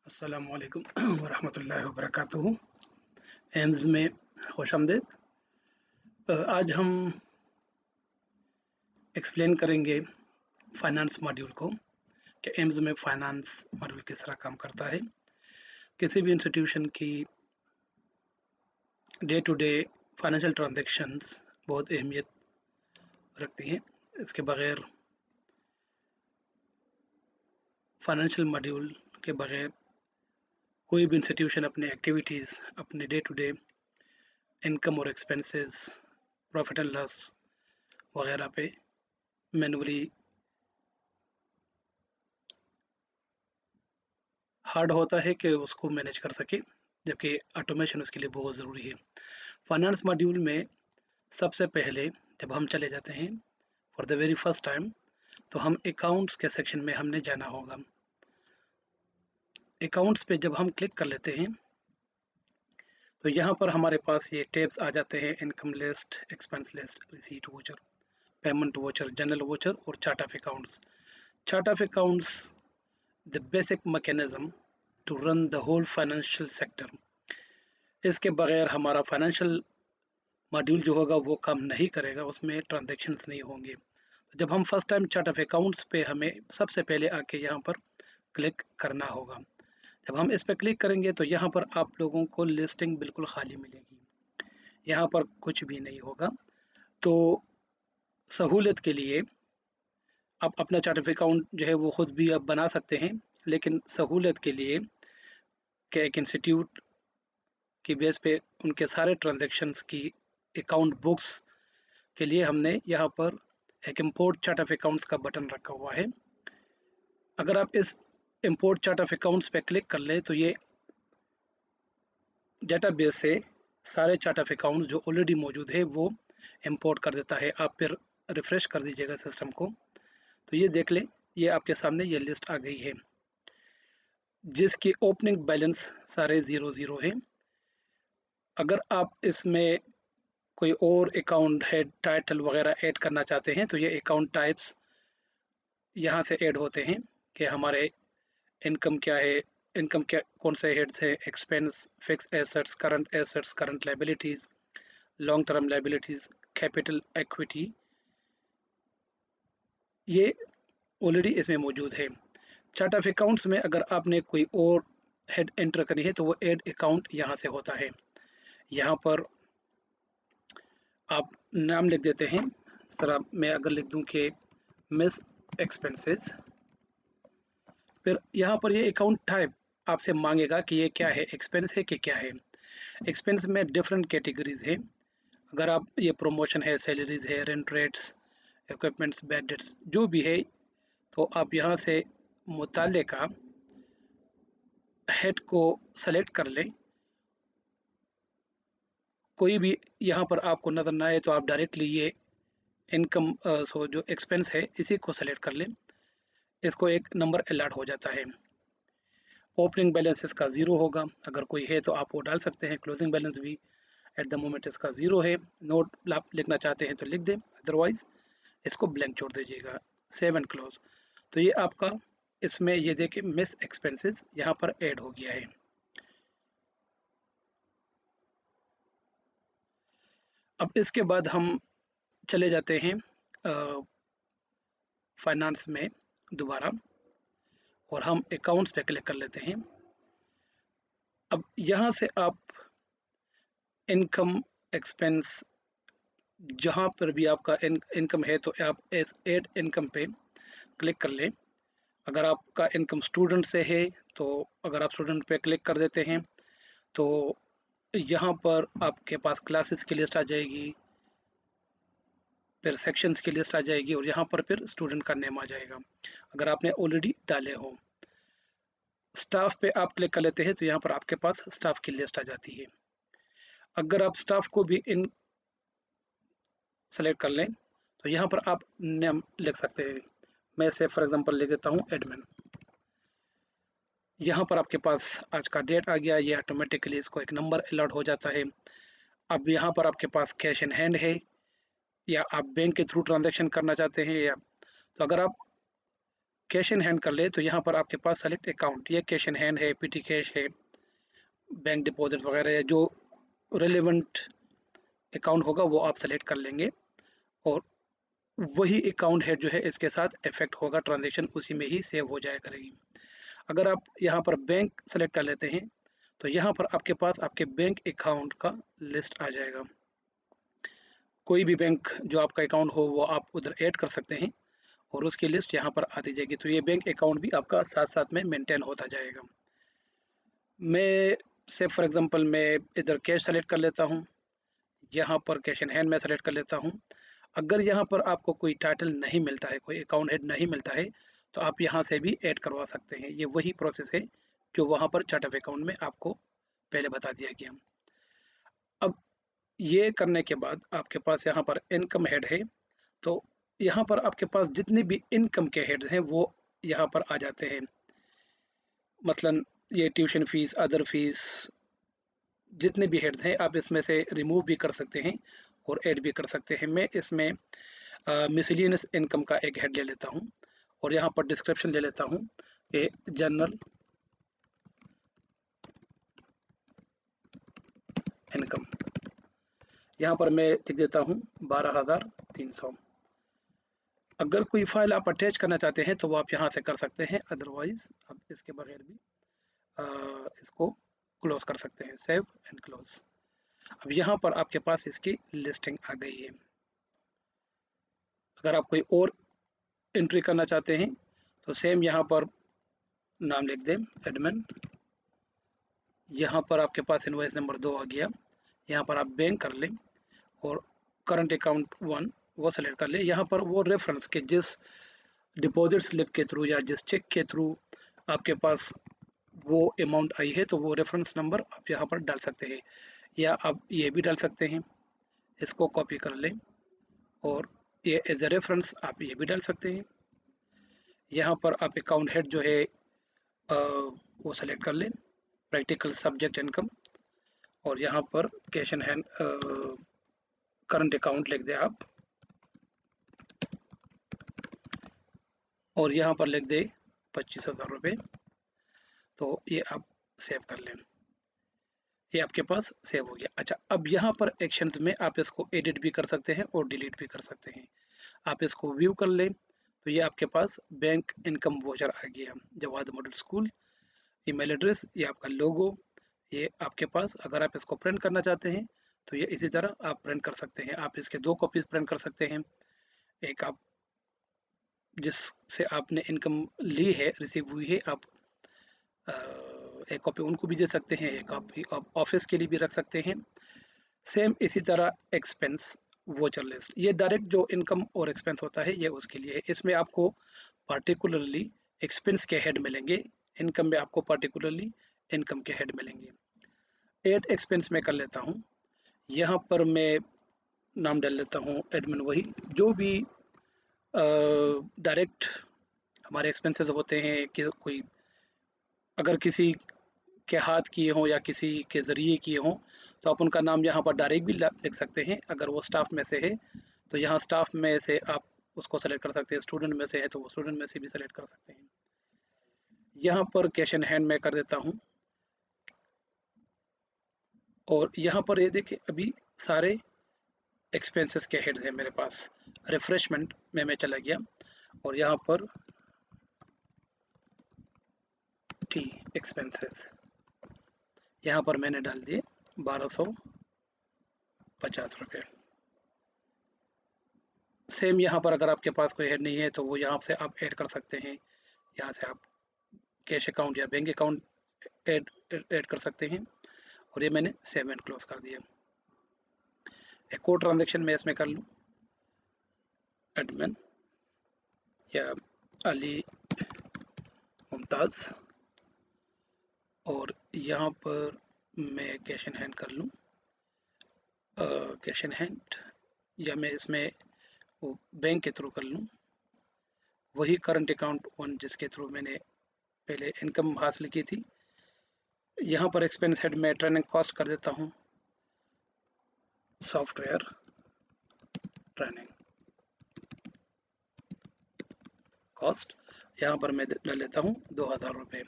अस्सलामुअलैकुम वरहमतुल्लाहि वबरकातुहू। एम्स में खुशामदीद। आज हम एक्सप्लेन करेंगे फाइनेंस मॉड्यूल को कि एम्स में फाइनेंस मॉड्यूल किस तरह काम करता है। किसी भी इंस्टीट्यूशन की day to day financial transactions बहुत अहमियत रखती हैं। इसके बगैर फाइनेंशियल मॉड्यूल के बगैर कोई भी इंस्टीट्यूशन अपने एक्टिविटीज़, अपने डे टू डे इनकम और एक्सपेंसेस, प्रॉफिट एंड लॉस वगैरह पे मैनुअली हार्ड होता है कि उसको मैनेज कर सके, जबकि ऑटोमेशन उसके लिए बहुत ज़रूरी है। फाइनेंस मॉड्यूल में सबसे पहले जब हम चले जाते हैं for the very first time, तो हम अकाउंट्स के सेक्शन में हमने जाना होगा। अकाउंट्स पे जब हम क्लिक कर लेते हैं तो यहाँ पर हमारे पास ये टैब्स आ जाते हैं: income list, expense list, receipt voucher, payment voucher, general voucher और chart of accounts. Chart of accounts the basic mechanism to run the whole financial sector. इसके बगैर हमारा फाइनेंशियल मॉड्यूल जो होगा वो काम नहीं करेगा, उसमें ट्रांजैक्शंस नहीं होंगे। तो जब हम first time chart of accounts पे हमें सबसे पहले आके यहाँ पर क्लिक करना होगा। जब हम इस पर क्लिक करेंगे तो यहाँ पर आप लोगों को लिस्टिंग बिल्कुल खाली मिलेगी, यहाँ पर कुछ भी नहीं होगा। तो सहूलियत के लिए आप अपना चार्ट ऑफ अकाउंट जो है वो खुद भी आप बना सकते हैं, लेकिन सहूलियत के लिए कि एक इंस्टीट्यूट की बेस पे उनके सारे ट्रांजैक्शंस की अकाउंट बुक्स के लिए हमने यहाँ पर एक इंपोर्ट चार्ट ऑफ अकाउंट्स का बटन रखा हुआ है। अगर आप इस इंपोर्ट चार्ट ऑफ अकाउंट्स पे क्लिक कर लें तो ये डेटाबेस से सारे चार्ट ऑफ अकाउंट्स जो ऑलरेडी मौजूद है वो इंपोर्ट कर देता है। आप फिर रिफ्रेश कर दीजिएगा सिस्टम को तो ये देख लें, ये आपके सामने ये लिस्ट आ गई है जिसकी ओपनिंग बैलेंस सारे ज़ीरो ज़ीरो है। अगर आप इसमें कोई और अकाउंट हेड, टाइटल वगैरह ऐड करना चाहते हैं तो ये अकाउंट टाइप्स यहाँ से ऐड होते हैं कि हमारे इनकम क्या है, इनकम क्या कौन से हेड्स है, expense, fix assets, current liabilities, long term liabilities, capital equity, ये ऑलरेडी इसमें मौजूद है। चार्ट ऑफ अकाउंट्स में अगर आपने कोई और हेड एंटर करनी है तो वो ऐड अकाउंट यहाँ से होता है। यहाँ पर आप नाम लिख देते हैं। सर मैं अगर लिख दूँ कि मिस एक्सपेंसेस, फिर यहाँ पर ये अकाउंट टाइप आपसे मांगेगा कि ये क्या है, एक्सपेंस है कि क्या है। एक्सपेंस में डिफरेंट कैटेगरीज है। अगर आप ये प्रमोशन है, सैलरीज है, rent rates, equipments, bad debts जो भी है, तो आप यहाँ से मुताले का हेड को सेलेक्ट कर लें। कोई भी यहाँ पर आपको नज़र ना आए तो आप डायरेक्टली ये इनकम जो एक्सपेंस है इसी को सेलेक्ट कर लें। इसको एक नंबर अलर्ट हो जाता है। ओपनिंग बैलेंस इसका ज़ीरो होगा, अगर कोई है तो आप वो डाल सकते हैं। क्लोजिंग बैलेंस भी एट द मोमेंट इसका ज़ीरो है। नोट आप लिखना चाहते हैं तो लिख दें, अदरवाइज इसको ब्लैंक छोड़ दीजिएगा। Save and close. तो ये आपका इसमें ये देखिए मिस एक्सपेंसेस यहाँ पर ऐड हो गया है। अब इसके बाद हम चले जाते हैं फाइनेंस में दोबारा और हम अकाउंट्स पे क्लिक कर लेते हैं। अब यहाँ से आप इनकम, एक्सपेंस, जहाँ पर भी आपका इनकम है तो आप एस एड इनकम पे क्लिक कर लें। अगर आपका इनकम स्टूडेंट से है तो अगर आप स्टूडेंट पे क्लिक कर देते हैं तो यहाँ पर आपके पास क्लासेस की लिस्ट आ जाएगी, फिर सेक्शंस की लिस्ट आ जाएगी और यहाँ पर फिर स्टूडेंट का नेम आ जाएगा अगर आपने ऑलरेडी डाले हो। स्टाफ पे आप क्लिक कर लेते हैं तो यहाँ पर आपके पास स्टाफ की लिस्ट आ जाती है। अगर आप स्टाफ को भी इन सेलेक्ट कर लें तो यहाँ पर आप नेम लिख सकते हैं। मैं से फॉर एग्जांपल लिख देता हूँ एडमिन। यहाँ पर आपके पास आज का डेट आ गया, ये ऑटोमेटिकली इसको एक नंबर अलॉट हो जाता है। अब यहाँ पर आपके पास कैश इन हैंड है या आप बैंक के थ्रू ट्रांजैक्शन करना चाहते हैं, या तो अगर आप कैश इन हैंड कर ले तो यहाँ पर आपके पास सेलेक्ट अकाउंट, ये कैश इन हैंड है, पीटी कैश है, बैंक डिपॉजिट वगैरह है, जो रिलेवेंट अकाउंट होगा वो आप सेलेक्ट कर लेंगे और वही अकाउंट है जो है इसके साथ इफेक्ट होगा, ट्रांजेक्शन उसी में ही सेव हो जाया करेगी। अगर आप यहाँ पर बैंक सेलेक्ट कर लेते हैं तो यहाँ पर आपके पास आपके बैंक अकाउंट का लिस्ट आ जाएगा। कोई भी बैंक जो आपका अकाउंट हो वो आप उधर ऐड कर सकते हैं और उसकी लिस्ट यहाँ पर आती जाएगी, तो ये बैंक अकाउंट भी आपका साथ साथ में मेंटेन होता जाएगा। मैं से फॉर एग्जांपल मैं इधर कैश सेलेक्ट कर लेता हूँ, यहाँ पर कैश इन हैंड में सेलेक्ट कर लेता हूँ। अगर यहाँ पर आपको कोई टाइटल नहीं मिलता है, कोई अकाउंट हेड नहीं मिलता है, तो आप यहाँ से भी ऐड करवा सकते हैं। ये वही प्रोसेस है जो वहाँ पर चार्ट ऑफ अकाउंट में आपको पहले बता दिया गया। अब ये करने के बाद आपके पास यहाँ पर इनकम हेड है, तो यहाँ पर आपके पास जितने भी इनकम के हेड्स हैं वो यहाँ पर आ जाते हैं। मसलन ये ट्यूशन फीस, अदर फीस, जितने भी हेड्स हैं आप इसमें से रिमूव भी कर सकते हैं और ऐड भी कर सकते हैं। मैं इसमें मिसलिनियस इनकम का एक हेड ले लेता हूँ और यहाँ पर डिस्क्रिप्शन ले लेता हूँ कि जनरल इनकम। यहाँ पर मैं लिख देता हूँ 12,300। अगर कोई फाइल आप अटैच करना चाहते हैं तो वो आप यहाँ से कर सकते हैं, अदरवाइज आप इसके बगैर भी इसको क्लोज कर सकते हैं, सेव एंड क्लोज। अब यहाँ पर आपके पास इसकी लिस्टिंग आ गई है। अगर आप कोई और एंट्री करना चाहते हैं तो सेम यहाँ पर नाम लिख दें एडमिन। यहाँ पर आपके पास इनवॉइस नंबर 2 आ गया, यहाँ पर आप बैंक कर लें और करंट अकाउंट 1 वो सेलेक्ट कर लें। यहाँ पर वो रेफरेंस के जिस डिपॉजिट स्लिप के थ्रू या जिस चेक के थ्रू आपके पास वो अमाउंट आई है तो वो रेफरेंस नंबर आप यहाँ पर डाल सकते हैं, या आप ये भी डाल सकते हैं, इसको कॉपी कर लें और ये एज ए रेफरेंस आप ये भी डाल सकते हैं। यहाँ पर आप अकाउंट हेड जो है वो सेलेक्ट कर लें, प्रैक्टिकल सब्जेक्ट इनकम, और यहाँ पर cash in hand current account लिख दें आप और यहाँ पर लिख दें 25,000 रुपये। तो ये आप सेव कर लें, ये आपके पास सेव हो गया। अच्छा, अब यहाँ पर एक्शंस में आप इसको एडिट भी कर सकते हैं और डिलीट भी कर सकते हैं। आप इसको व्यू कर लें तो ये आपके पास बैंक इनकम वोचर आ गया, Jawahar model school, email address, ये आपका लोगो, ये आपके पास। अगर आप इसको प्रिंट करना चाहते हैं तो ये इसी तरह आप प्रिंट कर सकते हैं। आप इसके 2 कॉपीज प्रिंट कर सकते हैं, एक आप जिससे आपने इनकम ली है, रिसीव हुई है, आप एक कॉपी उनको भी दे सकते हैं, एक कॉपी आप ऑफिस के लिए भी रख सकते हैं। सेम इसी तरह एक्सपेंस वोचर लिस्ट, ये डायरेक्ट जो इनकम और एक्सपेंस होता है ये उसके लिए है। इसमें आपको पार्टिकुलरली एक्सपेंस के हेड मिलेंगे, इनकम में आपको पार्टिकुलरली इनकम के हेड मिलेंगे। एड एक्सपेंस में कर लेता हूँ, यहाँ पर मैं नाम डाल लेता हूँ एडमिन, वही जो भी डायरेक्ट हमारे एक्सपेंसेस होते हैं कि कोई अगर किसी के हाथ किए हों या किसी के ज़रिए किए हों तो आप उनका नाम यहाँ पर डायरेक्ट भी लिख सकते हैं। अगर वो स्टाफ में से है तो यहाँ स्टाफ में से आप उसको सेलेक्ट कर सकते हैं, स्टूडेंट में से है तो वो स्टूडेंट में से भी सेलेक्ट कर सकते हैं। यहाँ पर कैश इन हैंड में कर देता हूँ और यहाँ पर ये देखिए अभी सारे एक्सपेंसेस के हेड्स हैं मेरे पास। रिफ्रेशमेंट में मैं चला गया और यहाँ पर टी एक्सपेंसेस यहाँ पर मैंने डाल दिए 1250 रुपये। सेम यहाँ पर अगर आपके पास कोई हेड नहीं है तो वो यहाँ से आप ऐड कर सकते हैं, यहाँ से आप कैश अकाउंट या बैंक अकाउंट ऐड कर सकते हैं और ये मैंने सेव एंड क्लोज कर दिया। एक और ट्रांजेक्शन मैं इसमें कर लूँ, एडमिन या अली मुमताज़, और यहाँ पर मैं कैश इन हैंड कर लूँ, कैश इन हैंड, या मैं इसमें वो बैंक के थ्रू कर लूँ, वही करंट अकाउंट 1 जिसके थ्रू मैंने पहले इनकम हासिल की थी। यहाँ पर एक्सपेंस हेड में ट्रेनिंग कॉस्ट कर देता हूँ, सॉफ्टवेयर ट्रेनिंग कॉस्ट, यहाँ पर मैं ले लेता हूँ 2000 रुपये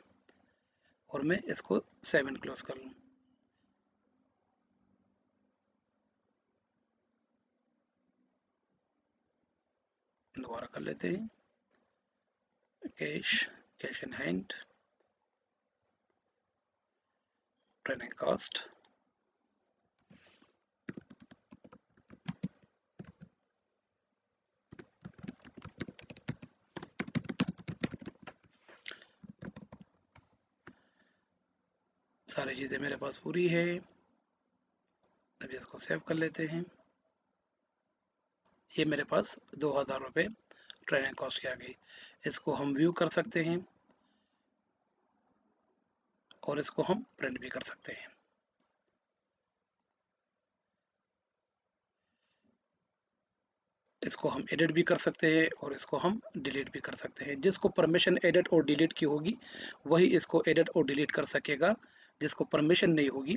और मैं इसको सेव एंड क्लोज कर लूँ। दोबारा कर लेते हैं, cash, cash in hand, training cost, सारी चीज़ें मेरे पास पूरी है। अभी इसको सेव कर लेते हैं। ये मेरे पास 2000 रुपये ट्रेनिंग कॉस्ट की आ गई। इसको हम व्यू कर सकते हैं और इसको हम प्रिंट भी कर सकते हैं। इसको हम एडिट भी कर सकते हैं और इसको हम डिलीट भी कर सकते हैं। जिसको परमिशन एडिट और डिलीट की होगी वही इसको एडिट और डिलीट कर सकेगा, जिसको परमिशन नहीं होगी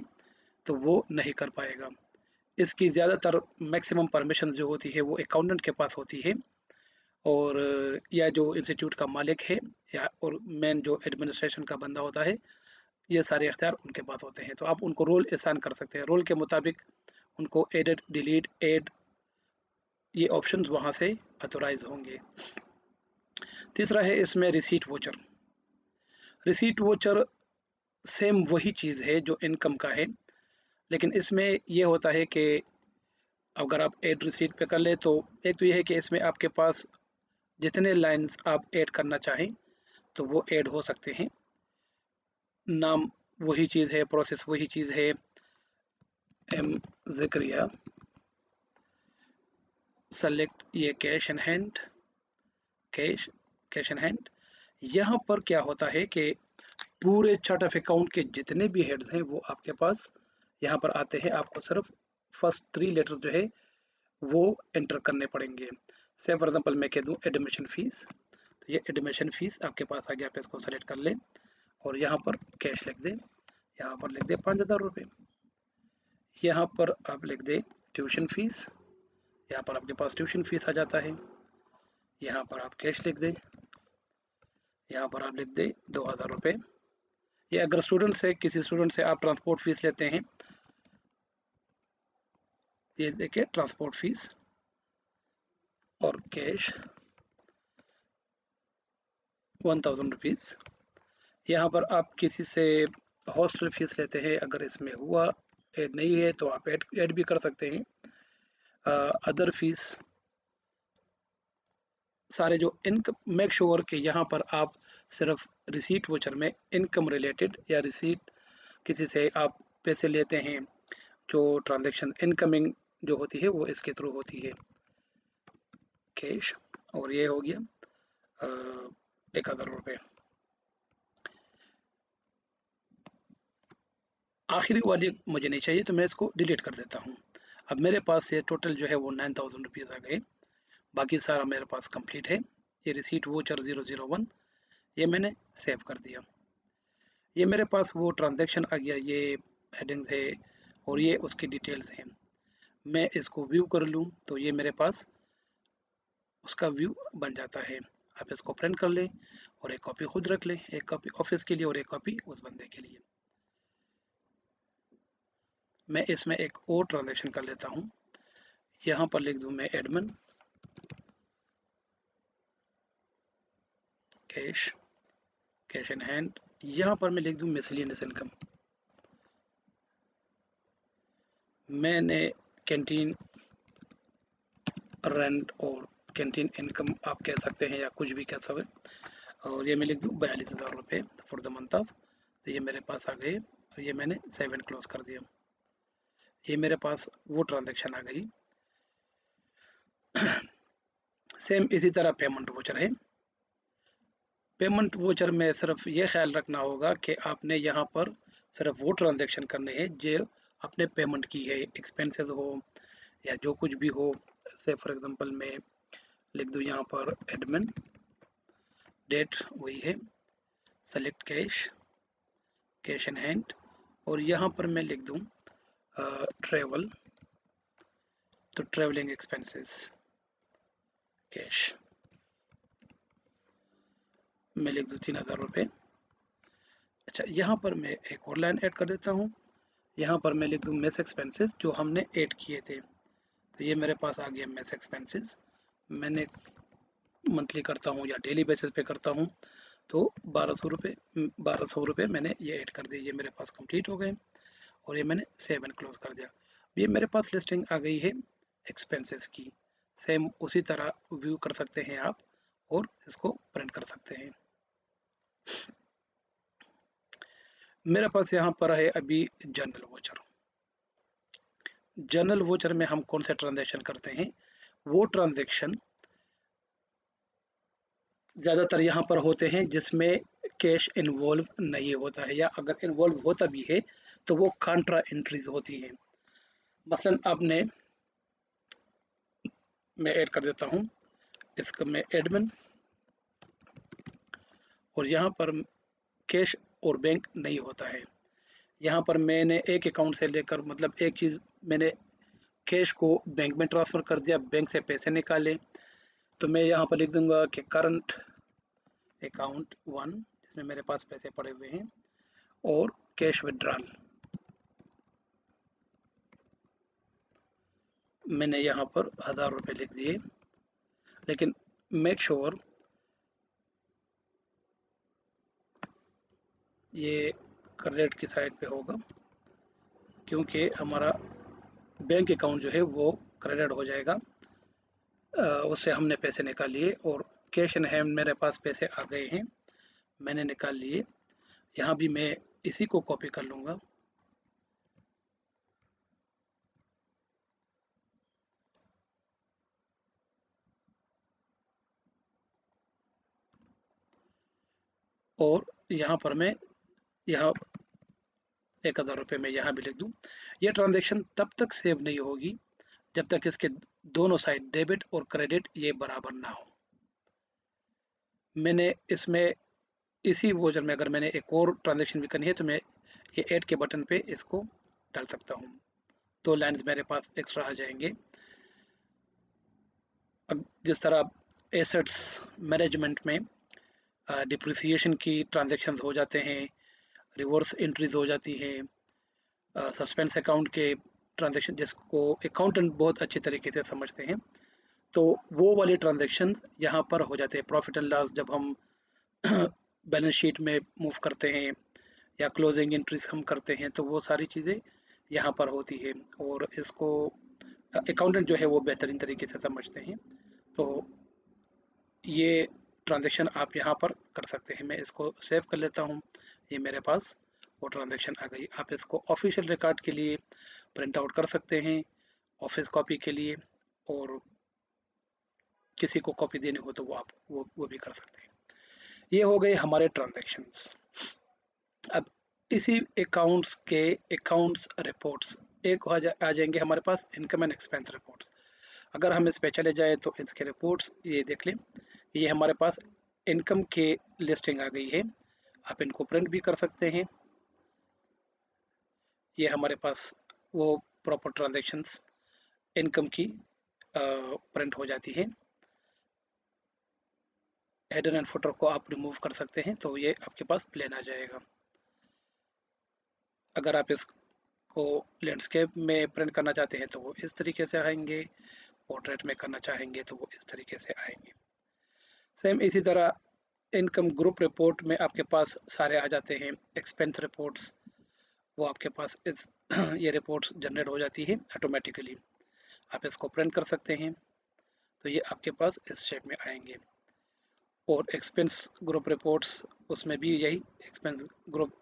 तो वो नहीं कर पाएगा। इसकी ज़्यादातर मैक्सिमम परमिशन जो होती है वो अकाउंटेंट के पास होती है, और या जो इंस्टीट्यूट का मालिक है या और मेन जो एडमिनिस्ट्रेशन का बंदा होता है, ये सारे अख्तियार उनके पास होते हैं। तो आप उनको रोल आसान कर सकते हैं, रोल के मुताबिक उनको एडिट, डिलीट, ऐड, ये ऑप्शंस वहाँ से ऑथोराइज होंगे। तीसरा है इसमें receipt voucher. Receipt voucher same वही चीज़ है जो इनकम का है, लेकिन इसमें ये होता है कि अगर आप ऐड रिसीट पे कर ले तो एक तो ये है कि इसमें आपके पास जितने लाइंस आप ऐड करना चाहें तो वो ऐड हो सकते हैं। नाम वही चीज़ है, प्रोसेस वही चीज़ है, एम ज़िक्रिया, सेलेक्ट ये cash in hand, cash, cash in hand. यहाँ पर क्या होता है कि पूरे चार्ट ऑफ अकाउंट के जितने भी हेड्स हैं वो आपके पास यहाँ पर आते हैं। आपको सिर्फ फर्स्ट 3 लेटर जो है वो एंटर करने पड़ेंगे। से फॉर एग्जांपल मैं कह दूँ एडमिशन फीस, तो ये एडमिशन फीस आपके पास आ गया। आप इसको सेलेक्ट कर लें और यहाँ पर कैश लिख दें, यहाँ पर लिख दें 5000 रुपये। यहाँ पर आप लिख दें ट्यूशन फीस, यहाँ पर आपके पास ट्यूशन फीस आ जाता है। यहाँ पर आप कैश लिख दें, यहाँ पर आप लिख दें 2000 रुपये। ये अगर स्टूडेंट से, किसी स्टूडेंट से आप ट्रांसपोर्ट फीस लेते हैं, ये देखिए ट्रांसपोर्ट फीस और कैश 1000 रुपीज़। यहाँ पर आप किसी से हॉस्टल फीस लेते हैं, अगर इसमें हुआ ऐड नहीं है तो आप ऐड भी कर सकते हैं। अदर फीस सारे जो इनकम, मेक श्योर कि यहाँ पर आप सिर्फ रिसीट वोचर में इनकम रिलेटेड या रिसीट किसी से आप पैसे लेते हैं, जो ट्रांजैक्शन इनकमिंग जो होती है वो इसके थ्रू होती है, कैश। और ये हो गया 1000 रुपये। आखिरी वाली मुझे नहीं चाहिए तो मैं इसको डिलीट कर देता हूँ। अब मेरे पास ये टोटल जो है वो 9000 रुपीज़ आ गए। बाकी सारा मेरे पास कंप्लीट है। ये रिसीट वोचर 001 ये मैंने सेव कर दिया। ये मेरे पास वो ट्रांजैक्शन आ गया, ये हेडिंग्स है और ये उसकी डिटेल्स हैं। मैं इसको व्यू कर लूँ तो ये मेरे पास उसका व्यू बन जाता है। आप इसको प्रिंट कर लें और एक कॉपी खुद रख लें, एक कॉपी ऑफिस के लिए और एक कॉपी उस बंदे के लिए। मैं इसमें एक और ट्रांजैक्शन कर लेता हूँ। यहाँ पर लिख दूँ मैं admin, cash, cash in hand. यहाँ पर मैं लिख दूँ मिसलेनियस इनकम। मैंने कैंटीन रेंट और कैंटीन इनकम आप कह सकते हैं या कुछ भी कह सकते हैं, और ये मैं लिख दूँ 42,000 रुपये फॉर द मंथ ऑफ। तो ये मेरे पास आ गए और ये मैंने सेव एंड क्लोज कर दिया। ये मेरे पास वो ट्रांजैक्शन आ गई। सेम इसी तरह पेमेंट वोचर है। पेमेंट वोचर में सिर्फ ये ख्याल रखना होगा कि आपने यहाँ पर सिर्फ वो ट्रांजैक्शन करने हैं जो आपने पेमेंट की है, एक्सपेंसेस हो या जो कुछ भी हो। से फॉर एग्जांपल मैं लिख दूँ यहाँ पर एडमिन, डेट वही है, select cash, cash in hand, और यहाँ पर मैं लिख दूँ ट्रेवल, तो ट्रेवलिंग एक्सपेंसेस कैश। मैं लिख दूँ 3000 रुपये। अच्छा, यहाँ पर मैं एक और लाइन ऐड कर देता हूँ। यहाँ पर मैं लिख दूँ मेस एक्सपेंसेस जो हमने ऐड किए थे। तो ये मेरे पास आ गया मेस एक्सपेंसेस। मैंने मंथली करता हूँ या डेली बेसिस पे करता हूँ, तो 1200 रुपये मैंने ये ऐड कर दिए। ये मेरे पास कंप्लीट हो गए और ये मैंने सेव एंड क्लोज कर दिया। ये मेरे पास लिस्टिंग आ गई है एक्सपेंसेस की। सेम उसी तरह व्यू कर सकते हैं आप और इसको प्रिंट कर सकते हैं। मेरे पास यहाँ पर है अभी जनरल वोचर। जनरल वोचर में हम कौन से ट्रांजैक्शन करते हैं, वो ट्रांजैक्शन ज़्यादातर यहाँ पर होते हैं जिसमें कैश इन्वॉल्व नहीं होता है, या अगर इन्वॉल्व होता भी है तो वो कॉन्ट्रा एंट्रीज होती हैं। मसलन आपने, मैं ऐड कर देता हूँ इसका, मैं एडमिन, और यहाँ पर कैश और बैंक नहीं होता है। यहाँ पर मैंने एक अकाउंट से लेकर, मतलब एक चीज़, मैंने कैश को बैंक में ट्रांसफ़र कर दिया, बैंक से पैसे निकाले। तो मैं यहाँ पर लिख दूंगा कि करंट अकाउंट 1 जिसमें मेरे पास पैसे पड़े हुए हैं, और कैश विड्रॉल मैंने यहाँ पर 1000 रुपये लिख दिए। लेकिन मेक श्योर ये क्रेडिट की साइड पे होगा, क्योंकि हमारा बैंक अकाउंट जो है वो क्रेडिट हो जाएगा। उससे हमने पैसे निकाल लिए और कैश इन हैंड मेरे पास पैसे आ गए हैं, मैंने निकाल लिए। यहाँ भी मैं इसी को कॉपी कर लूँगा, और यहाँ पर मैं, यहाँ 1000 रुपये में यहाँ भी लिख दूँ। ये ट्रांजैक्शन तब तक सेव नहीं होगी जब तक इसके दोनों साइड डेबिट और क्रेडिट ये बराबर ना हो। मैंने इसमें इसी वोचर में अगर मैंने एक और ट्रांजैक्शन भी करनी है तो मैं ये ऐड के बटन पे इसको डाल सकता हूँ। 2 लाइन्स मेरे पास एक्स्ट्रा आ जाएंगे। अब जिस तरह एसेट्स मैनेजमेंट में डिप्रिसिएशन की ट्रांजैक्शंस हो जाते हैं, रिवर्स एंट्रीज हो जाती हैं, सस्पेंस अकाउंट के ट्रांजैक्शन जिसको अकाउंटेंट बहुत अच्छी तरीके से समझते हैं, तो वो वाले ट्रांजैक्शन यहाँ पर हो जाते हैं। प्रॉफिट एंड लॉस जब हम बैलेंस शीट में मूव करते हैं या क्लोजिंग एंट्रीज हम करते हैं, तो वो सारी चीज़ें यहाँ पर होती है, और इसको अकाउंटेंट जो है वो बेहतरीन तरीके से समझते हैं। तो ये ट्रांजैक्शन आप यहाँ पर कर सकते हैं। मैं इसको सेव कर लेता हूँ। ये मेरे पास वो ट्रांजैक्शन आ गई। आप इसको ऑफिशियल रिकॉर्ड के लिए प्रिंट आउट कर सकते हैं, ऑफिस कॉपी के लिए, और किसी को कॉपी देनी हो तो वो आप वो भी कर सकते हैं। ये हो गए हमारे ट्रांजैक्शंस। अब इसी अकाउंट्स के अकाउंट्स रिपोर्ट्स एक आ जाएंगे हमारे पास, इनकम एंड एक्सपेंस रिपोर्ट्स। अगर हम इस पे चले जाए तो इसके रिपोर्ट्स ये देख लें। ये हमारे पास इनकम के लिस्टिंग आ गई है, आप इनको प्रिंट भी कर सकते हैं। ये हमारे पास वो प्रॉपर ट्रांजैक्शंस इनकम की प्रिंट हो जाती है। हेडर एंड फुटर को आप रिमूव कर सकते हैं, तो ये आपके पास प्लेन आ जाएगा। अगर आप इसको लैंडस्केप में प्रिंट करना चाहते हैं तो वो इस तरीके से आएंगे, पोर्ट्रेट में करना चाहेंगे तो वो इस तरीके से आएंगे। सेम इसी तरह इनकम ग्रुप रिपोर्ट में आपके पास सारे आ जाते हैं एक्सपेंस रिपोर्ट्स, वो आपके पास इस ये रिपोर्ट्स जनरेट हो जाती है ऑटोमेटिकली। आप इसको प्रिंट कर सकते हैं, तो ये आपके पास इस शेप में आएंगे। और एक्सपेंस ग्रुप रिपोर्ट्स, उसमें भी यही एक्सपेंस ग्रुप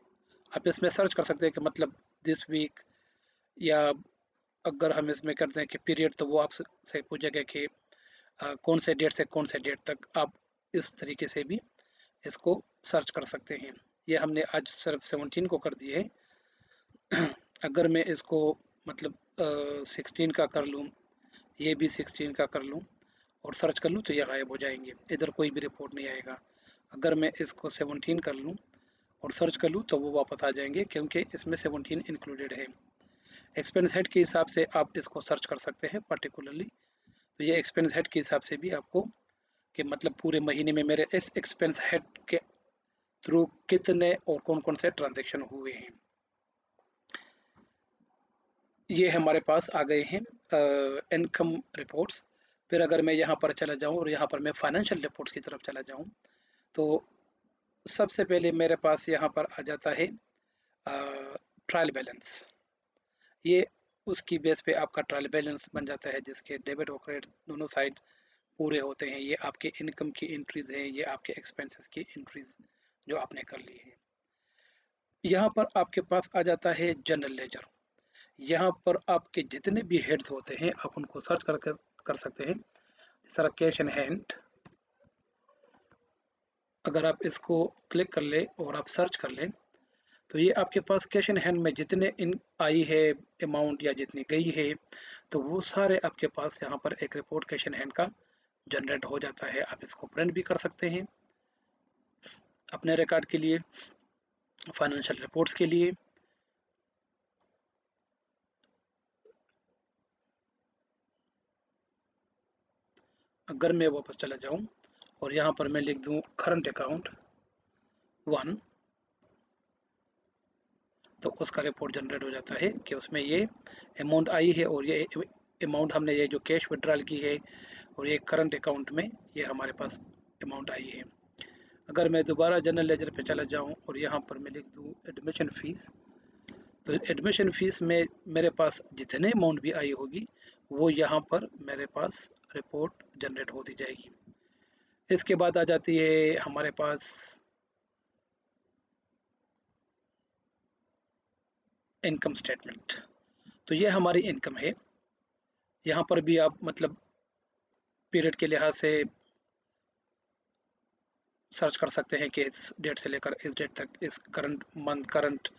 आप इसमें सर्च कर सकते हैं कि मतलब दिस वीक, या अगर हम इसमें करते हैं कि पीरियड, तो वो आपसे पूछेगा कि कौन से डेट से कौन से डेट तक। आप इस तरीके से भी इसको सर्च कर सकते हैं। ये हमने आज सिर्फ 17 को कर दिए है। अगर मैं इसको मतलब 16 का कर लूँ, ये भी 16 का कर लूँ और सर्च कर लूँ, तो ये गायब हो जाएंगे, इधर कोई भी रिपोर्ट नहीं आएगा। अगर मैं इसको 17 कर लूँ और सर्च कर लूँ तो वो वापस आ जाएंगे, क्योंकि इसमें 17 इंक्लूडेड है। एक्सपेंस हेड के हिसाब से आप इसको सर्च कर सकते हैं पर्टिकुलरली, तो ये एक्सपेंस हेड के हिसाब से भी आपको कि मतलब पूरे महीने में मेरे इस एक्सपेंस हेड के थ्रू कितने और कौन कौन से ट्रांजेक्शन हुए हैं। ये हमारे पास आ गए हैं इनकम रिपोर्ट्स। फिर अगर मैं यहाँ पर चला जाऊँ और यहाँ पर मैं फाइनेंशियल रिपोर्ट्स की तरफ चला जाऊँ, तो सबसे पहले मेरे पास यहाँ पर आ जाता है ट्रायल बैलेंस। ये उसकी बेस पे आपका ट्रायल बैलेंस बन जाता है, जिसके डेबिट और क्रेडिट दोनों साइड पूरे होते हैं। ये आपके इनकम की एंट्रीज हैं, ये आपके एक्सपेंसेस की एंट्रीज जो आपने कर ली है। यहाँ पर आपके पास आ जाता है जनरल लेजर। यहाँ पर आपके जितने भी हेड्स होते हैं आप उनको सर्च कर सकते हैं। जिस तरह कैश इन हैंड, अगर आप इसको क्लिक कर ले और आप सर्च कर लें, तो ये आपके पास कैश इन हैंड में जितने इन आई है अमाउंट या जितनी गई है, तो वो सारे आपके पास यहाँ पर एक रिपोर्ट कैश इन हैंड का जनरेट हो जाता है। आप इसको प्रिंट भी कर सकते हैं अपने रिकॉर्ड के लिए, फाइनेंशियल रिपोर्ट्स के लिए। अगर मैं वापस चला जाऊं और यहाँ पर मैं लिख दूं करंट अकाउंट 1, तो उसका रिपोर्ट जनरेट हो जाता है कि उसमें ये अमाउंट आई है और ये अमाउंट हमने ये जो कैश विड्रॉल की है और ये करंट अकाउंट में ये हमारे पास अमाउंट आई है। अगर मैं दोबारा जनरल लेजर पे चला जाऊं और यहाँ पर मैं लिख दूं एडमिशन फ़ीस, तो एडमिशन फ़ीस में मेरे पास जितने अमाउंट भी आई होगी वो यहाँ पर मेरे पास रिपोर्ट जनरेट होती जाएगी। इसके बाद आ जाती है हमारे पास इनकम स्टेटमेंट। तो ये हमारी इनकम है। यहाँ पर भी आप मतलब पीरियड के लिहाज से सर्च कर सकते हैं कि इस डेट से लेकर इस डेट तक, इस करंट मंथ, करंट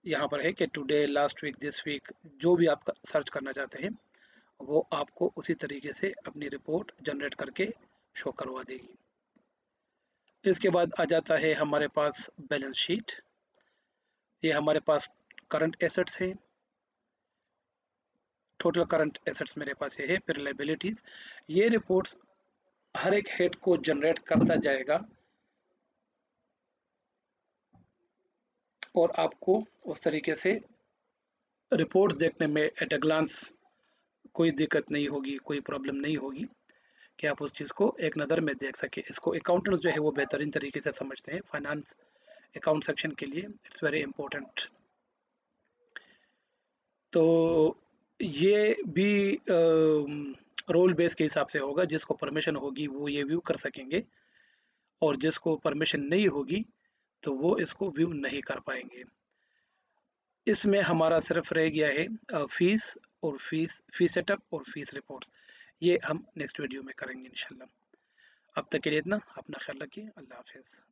यहाँ पर है कि today, last week, this week, जो भी आप सर्च करना चाहते हैं वो आपको उसी तरीके से अपनी रिपोर्ट जनरेट करके शो करवा देगी। इसके बाद आ जाता है हमारे पास बैलेंस शीट। ये हमारे पास करंट एसेट्स हैं, टोटल करंट एसेट्स मेरे पास ये है। फिर लाइबिलिटीज, ये रिपोर्ट्स हर एक हेड को जनरेट करता जाएगा और आपको उस तरीके से रिपोर्ट्स देखने में एट अ ग्लांस कोई दिक्कत नहीं होगी, कोई प्रॉब्लम नहीं होगी कि आप उस चीज़ को एक नज़र में देख सके। इसको अकाउंटेंट्स जो है वो बेहतरीन तरीके से समझते हैं। फाइनेंस अकाउंट सेक्शन के लिए इट्स वेरी इंपॉर्टेंट। तो ये भी रोल बेस के हिसाब से होगा, जिसको परमिशन होगी वो ये व्यू कर सकेंगे और जिसको परमिशन नहीं होगी तो वो इसको व्यू नहीं कर पाएंगे। इसमें हमारा सिर्फ रह गया है फीस और फी सेटअप और फीस रिपोर्ट्स। ये हम नेक्स्ट वीडियो में करेंगे इंशाल्लाह। अब तक के लिए इतना, अपना ख्याल रखिए। अल्लाह हाफिज़।